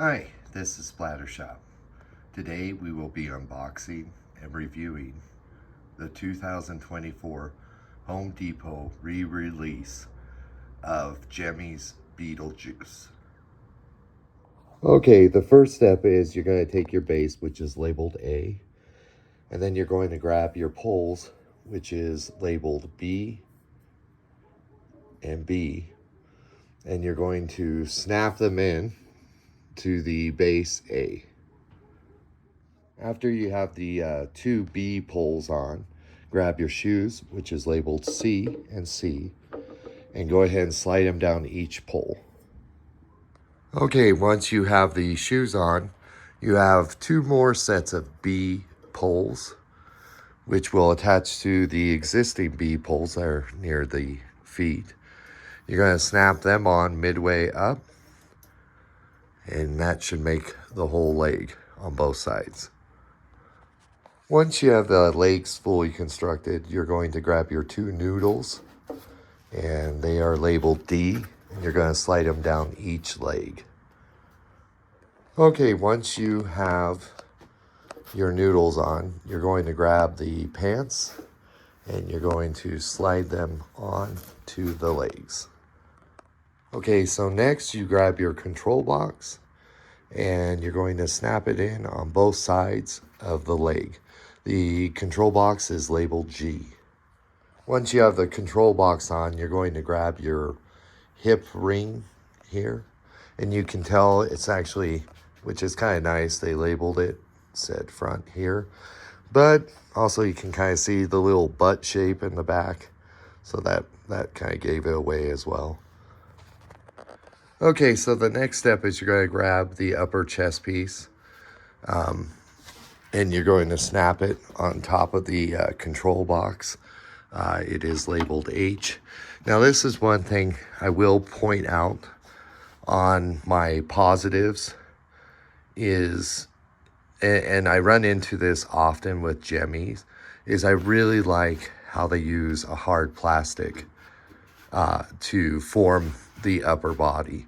Hi, this is Splattershop. Today we will be unboxing and reviewing the 2024 Home Depot re-release of Gemmy's Beetlejuice. Okay, the first step is you're going to take your base, which is labeled A, and then you're going to grab your poles, which is labeled B and B, and you're going to snap them in to the base A. After you have the two B poles on, grab your shoes, which is labeled C and C, and go ahead and slide them down each pole. Okay, once you have the shoes on, you have two more sets of B poles, which will attach to the existing B poles that are near the feet. You're going to snap them on midway up, and that should make the whole leg on both sides. Once you have the legs fully constructed, you're going to grab your two noodles, and they are labeled D, and you're going to slide them down each leg. Okay, once you have your noodles on, you're going to grab the pants, and you're going to slide them on to the legs. Okay, so next you grab your control box, and you're going to snap it in on both sides of the leg. The control box is labeled G. Once you have the control box on, you're going to grab your hip ring here, and you can tell it's actually, which is kind of nice, they labeled it, said front here, but also you can kind of see the little butt shape in the back, so that kind of gave it away as well. Okay, so the next step is you're going to grab the upper chest piece, and you're going to snap it on top of the control box. It is labeled H. Now, this is one thing I will point out on my positives is, and I run into this often with Gemmy's, is I really like how they use a hard plastic to form the upper body.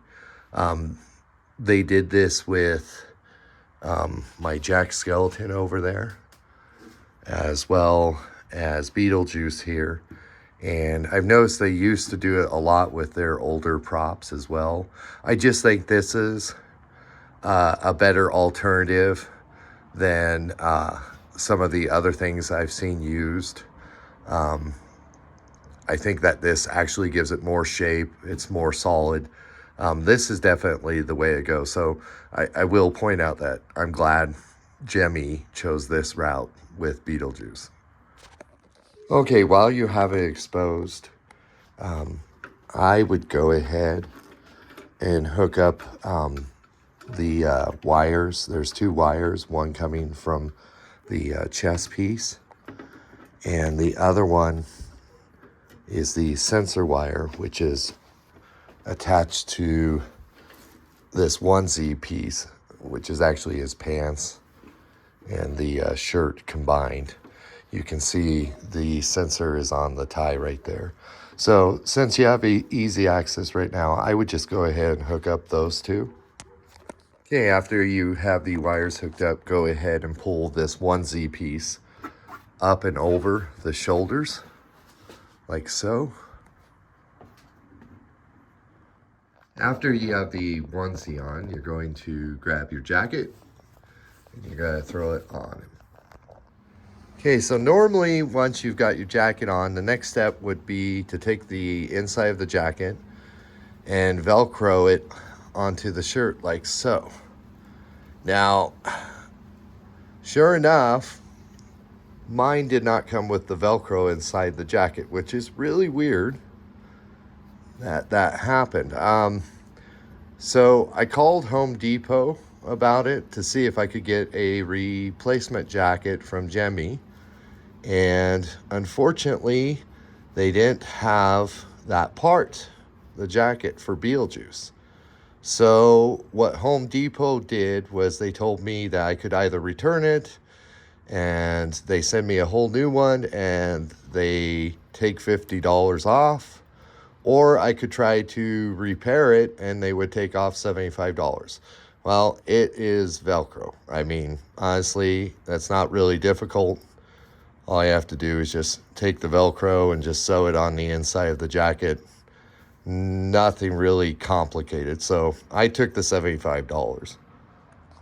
They did this with my Jack Skeleton over there, as well as Beetlejuice here. And I've noticed they used to do it a lot with their older props as well. I just think this is a better alternative than some of the other things I've seen used. I think that this actually gives it more shape. It's more solid. This is definitely the way to go. So I will point out that I'm glad Gemmy chose this route with Beetlejuice. Okay, while you have it exposed, I would go ahead and hook up the wires. There's two wires, one coming from the chest piece, and the other one is the sensor wire, which is attached to this onesie piece, which is actually his pants and the shirt combined. You can see the sensor is on the tie right there. So since you have easy access right now, I would just go ahead and hook up those two. Okay, after you have the wires hooked up, go ahead and pull this onesie piece up and over the shoulders, like so. After you have the onesie on, you're going to grab your jacket, and you're going to throw it on. Okay, so normally once you've got your jacket on, the next step would be to take the inside of the jacket and Velcro it onto the shirt like so. Now, sure enough, mine did not come with the Velcro inside the jacket, which is really weird that happened. So I called Home Depot about it to see if I could get a replacement jacket from Gemmy, and unfortunately they didn't have that part, the jacket for Beetlejuice. So what Home Depot did was they told me that I could either return it, and they send me a whole new one and they take $50 off, or I could try to repair it and they would take off $75. Well, it is Velcro. I mean, honestly, that's not really difficult. All you have to do is just take the Velcro and just sew it on the inside of the jacket. Nothing really complicated. So I took the $75.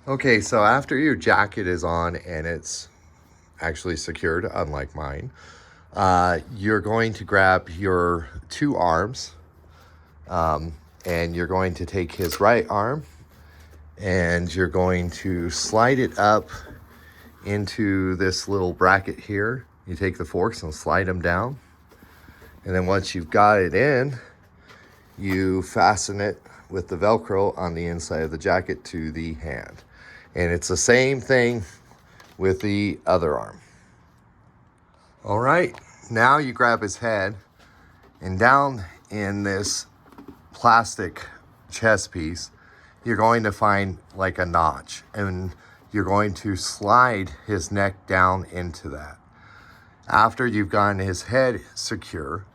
Okay, so after your jacket is on and it's actually secured, unlike mine, you're going to grab your two arms, and you're going to take his right arm and you're going to slide it up into this little bracket here. You take the forks and slide them down. And then once you've got it in, you fasten it with the Velcro on the inside of the jacket to the hand. And it's the same thing with the other arm. All right, now you grab his head, and down in this plastic chest piece, you're going to find like a notch, and you're going to slide his neck down into that. After you've gotten his head secure,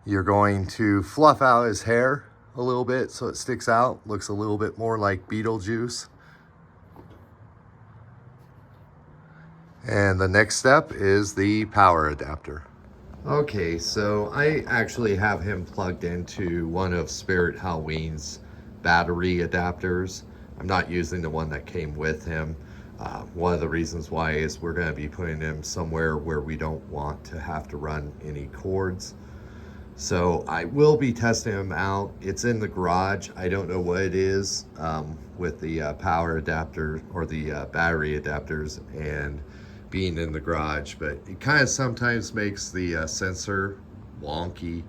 you're going to fluff out his hair a little bit so it sticks out, looks a little bit more like Beetlejuice. And the next step is the power adapter. Okay, so I actually have him plugged into one of Spirit Halloween's battery adapters. I'm not using the one that came with him. One of the reasons why is we're going to be putting him somewhere where we don't want to have to run any cords. So I will be testing him out. It's in the garage. I don't know what it is with the power adapter or the battery adapters and being in the garage, but it kind of sometimes makes the sensor wonky,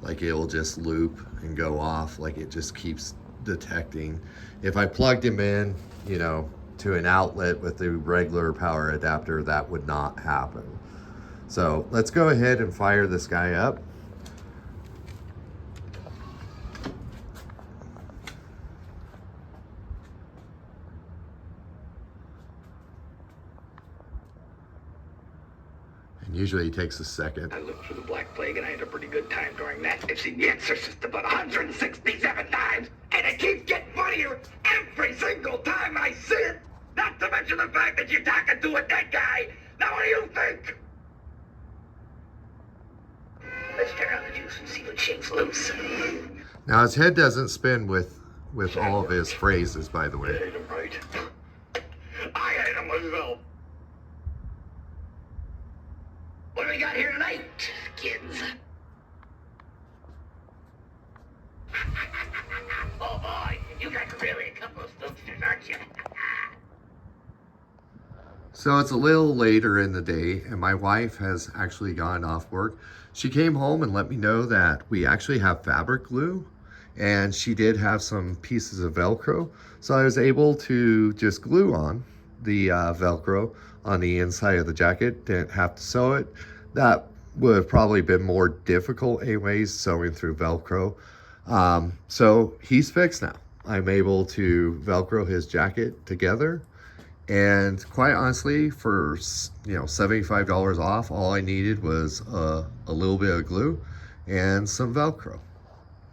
like it'll just loop and go off, like it just keeps detecting. If I plugged him in, you know, to an outlet with the regular power adapter, that would not happen. So let's go ahead and fire this guy up. Usually it takes a second. I lived through the Black Plague and I had a pretty good time during that. I've seen The Exorcist about 167 times, and it keeps getting funnier every single time I see it. Not to mention the fact that you're talking to a dead guy. Now what do you think? Let's turn on the juice and see what shakes loose. Now his head doesn't spin with all of his phrases, by the way. I hate him, right? I hate him myself. What do we got here tonight, kids? Oh boy, you guys are really a couple of spooksters, aren't you? So it's a little later in the day, and my wife has actually gone off work. She came home and let me know that we actually have fabric glue, and she did have some pieces of Velcro. So I was able to just glue on the Velcro on the inside of the jacket. Didn't have to sew it. That would have probably been more difficult anyways, sewing through Velcro. So he's fixed now. I'm able to Velcro his jacket together. And quite honestly, for $75 off, all I needed was a little bit of glue and some Velcro.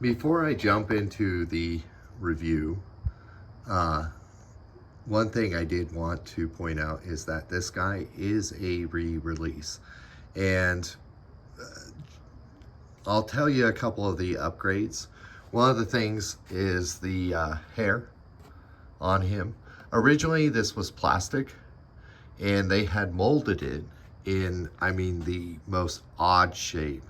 Before I jump into the review, one thing I did want to point out is that this guy is a re-release. And I'll tell you a couple of the upgrades. One of the things is the hair on him. Originally, this was plastic, and they had molded it in, I mean, the most odd shape.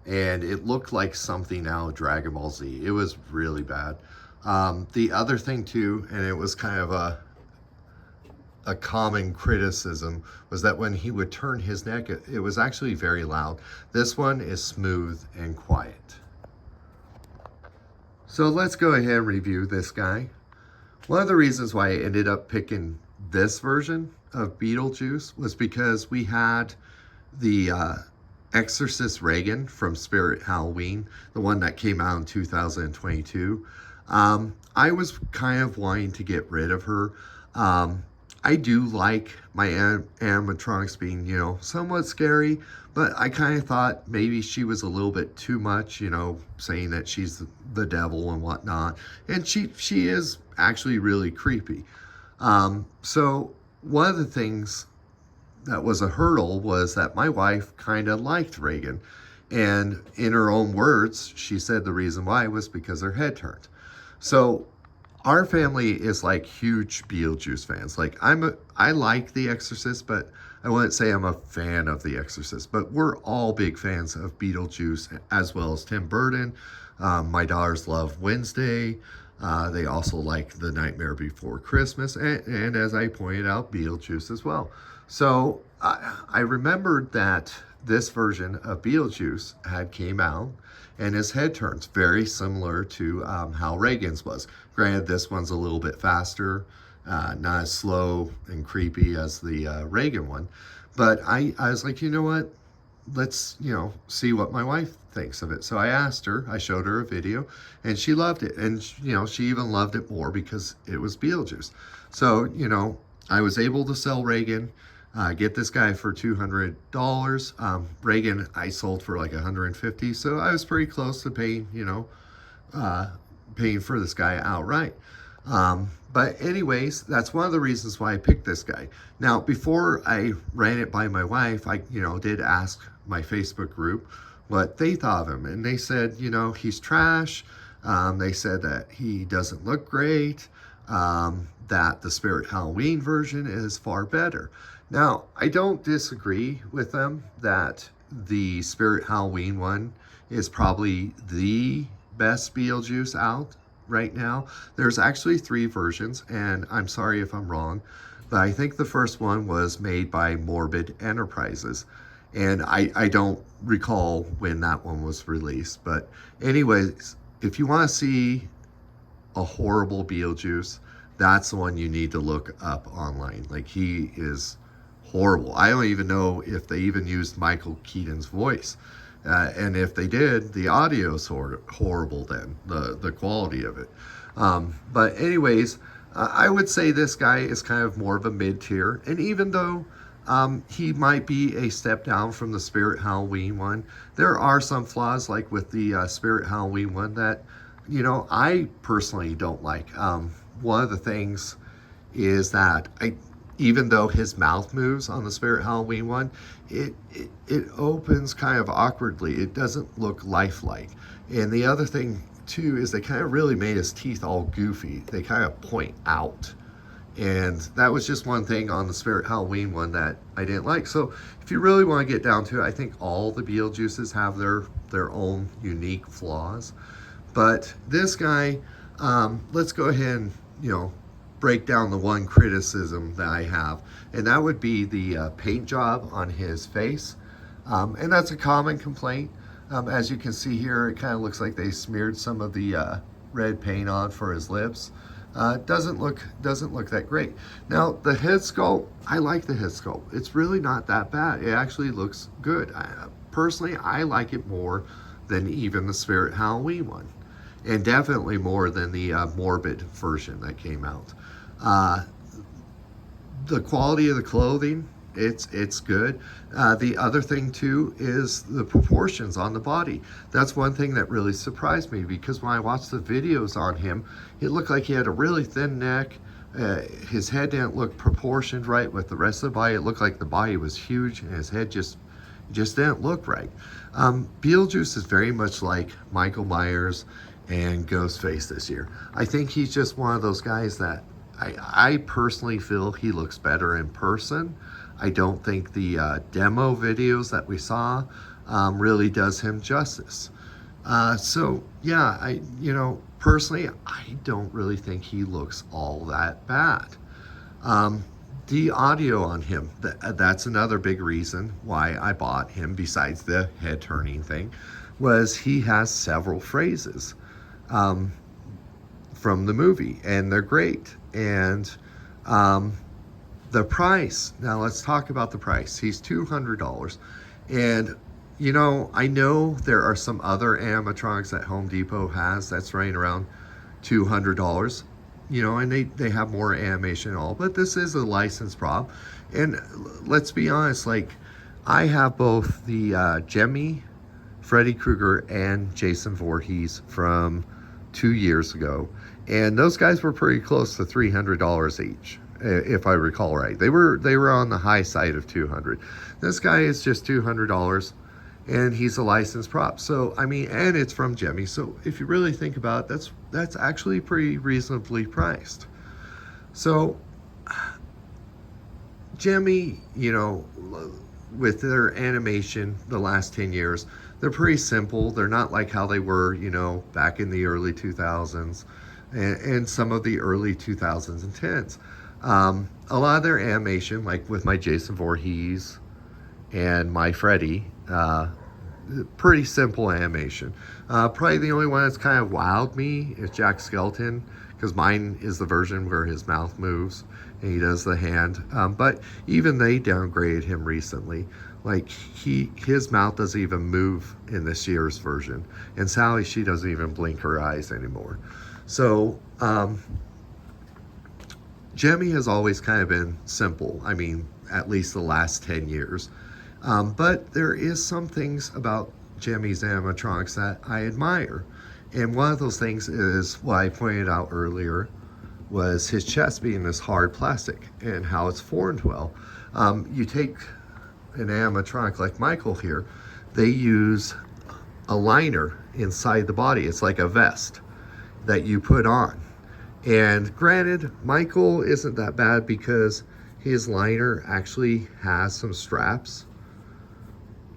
And it looked like something out of Dragon Ball Z. It was really bad. The other thing too, and it was kind of a common criticism, was that when he would turn his neck, it was actually very loud. This one is smooth and quiet. So let's go ahead and review this guy. One of the reasons why I ended up picking this version of Beetlejuice was because we had the Exorcist Reagan from Spirit Halloween, the one that came out in 2022. I was kind of wanting to get rid of her. I do like my animatronics being, somewhat scary, but I kind of thought maybe she was a little bit too much, saying that she's the devil and whatnot. And she is actually really creepy. So one of the things that was a hurdle was that my wife kind of liked Reagan. And in her own words, she said the reason why was because her head turned. So our family is like huge Beetlejuice fans. Like I like The Exorcist, but I wouldn't say I'm a fan of The Exorcist. But we're all big fans of Beetlejuice as well as Tim Burton. My daughters love Wednesday. They also like The Nightmare Before Christmas, and as I pointed out, Beetlejuice as well. So I remembered that this version of Beetlejuice had came out, and his head turns very similar to how Reagan's was. Granted, this one's a little bit faster, not as slow and creepy as the Reagan one. But I was like, you know what? Let's, see what my wife thinks of it. So I asked her, I showed her a video, and she loved it. And, she even loved it more because it was Beetlejuice. So, I was able to sell Reagan, get this guy for $200. Reagan, I sold for like $150. So I was pretty close to paying, paying for this guy outright. But anyways, that's one of the reasons why I picked this guy. Now, before I ran it by my wife, I, did ask my Facebook group what they thought of him. And they said, he's trash. They said that he doesn't look great, that the Spirit Halloween version is far better. Now, I don't disagree with them that the Spirit Halloween one is probably the best Beetlejuice out right now. There's actually 3 versions, and I'm sorry if I'm wrong, but I think the first one was made by Morbid Enterprises, and I don't recall when that one was released. But anyways, if you want to see a horrible Beetlejuice, that's the one you need to look up online. Like, he is horrible. I don't even know if they even used Michael Keaton's voice. And if they did, the audio is horrible then, the quality of it. But anyways, I would say this guy is kind of more of a mid-tier. And even though he might be a step down from the Spirit Halloween one, there are some flaws, like with the Spirit Halloween one, that, I personally don't like. One of the things is that even though his mouth moves on the Spirit Halloween one, it opens kind of awkwardly. It doesn't look lifelike. And the other thing too is they kind of really made his teeth all goofy. They kind of point out. And that was just one thing on the Spirit Halloween one that I didn't like. So if you really want to get down to it, I think all the Beetlejuices have their own unique flaws. But this guy, let's go ahead and, break down the one criticism that I have, and that would be the paint job on his face. And that's a common complaint. As you can see here, it kind of looks like they smeared some of the red paint on for his lips. Doesn't look that great. Now, the head sculpt, I like the head sculpt. It's really not that bad. It actually looks good. Personally, I like it more than even the Spirit Halloween one, and definitely more than the Morbid version that came out. The quality of the clothing, it's good. The other thing too is the proportions on the body. That's one thing that really surprised me, because when I watched the videos on him, it looked like he had a really thin neck. His head didn't look proportioned right with the rest of the body. It looked like the body was huge and his head just didn't look right. Beetlejuice is very much like Michael Myers and Ghostface this year. I think he's just one of those guys that I personally feel he looks better in person. I don't think the demo videos that we saw really does him justice. So yeah, personally, I don't really think he looks all that bad. The audio on him, that's another big reason why I bought him, besides the head turning thing, was he has several phrases from the movie, and they're great. And the price, now let's talk about the price. He's $200. And I know there are some other animatronics that Home Depot has that's running around $200. you know, and they have more animation and all, but this is a licensed prop. And let's be honest, like, I have both the Jemmy, Freddy Krueger, and Jason Voorhees from 2 years ago, and those guys were pretty close to $300 each, if I recall right. They were on the high side of $200. This guy is just $200, and he's a licensed prop. So I mean, and it's from Jemmy. So if you really think about it, that's actually pretty reasonably priced. So Jemmy, you know, with their animation the last 10 years, they're pretty simple. They're not like how they were, you know, back in the early 2000s and some of the early 2010s. A lot of their animation, like with my Jason Voorhees and my Freddy, pretty simple animation. Probably the only one that's kind of wowed me is Jack Skeleton, because mine is the version where his mouth moves and he does the hand. But even they downgraded him recently. Like his mouth doesn't even move in this year's version, and Sally, she doesn't even blink her eyes anymore. So Jemmy has always kind of been simple. I mean, at least the last 10 years. But there is some things about Jemmy's animatronics that I admire. And one of those things is what I pointed out earlier, was his chest being this hard plastic and how it's formed well. You take an animatronic like Michael here, they use a liner inside the body. It's like a vest that you put on. And granted, Michael isn't that bad because his liner actually has some straps,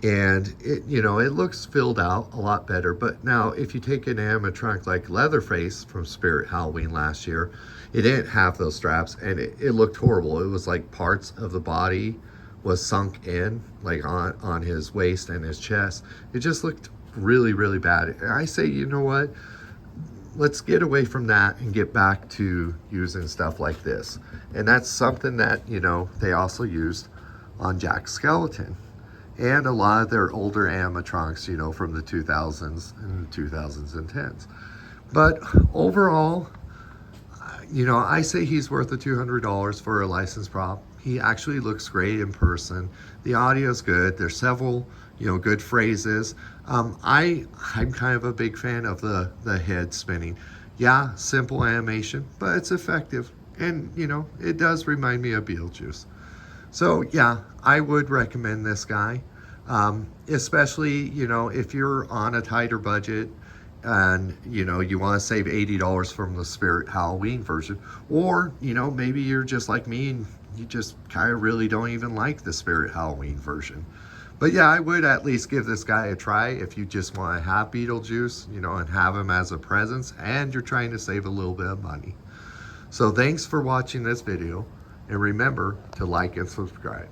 and it, you know, it looks filled out a lot better. But now if you take an animatronic like Leatherface from Spirit Halloween last year, it didn't have those straps, and it looked horrible. It was like parts of the body was sunk in, like on his waist and his chest. It just looked really, really bad. I say, you know what? Let's get away from that and get back to using stuff like this. And that's something that, you know, they also used on Jack Skeleton and a lot of their older animatronics, you know, from the 2000s and 2010s. But overall, you know, I say he's worth the $200 for a licensed prop. He actually looks great in person. The audio's good. There's several, you know, good phrases. I'm kind of a big fan of the head spinning. Yeah, simple animation, but it's effective. And, you know, it does remind me of Beetlejuice. So, yeah, I would recommend this guy. Especially, you know, if you're on a tighter budget and, you know, you want to save $80 from the Spirit Halloween version. Or, you know, maybe you're just like me and you just kind of really don't even like the Spirit Halloween version. But yeah, I would at least give this guy a try if you just want to have Beetlejuice, you know, and have him as a presence and you're trying to save a little bit of money. So thanks for watching this video, and remember to like and subscribe.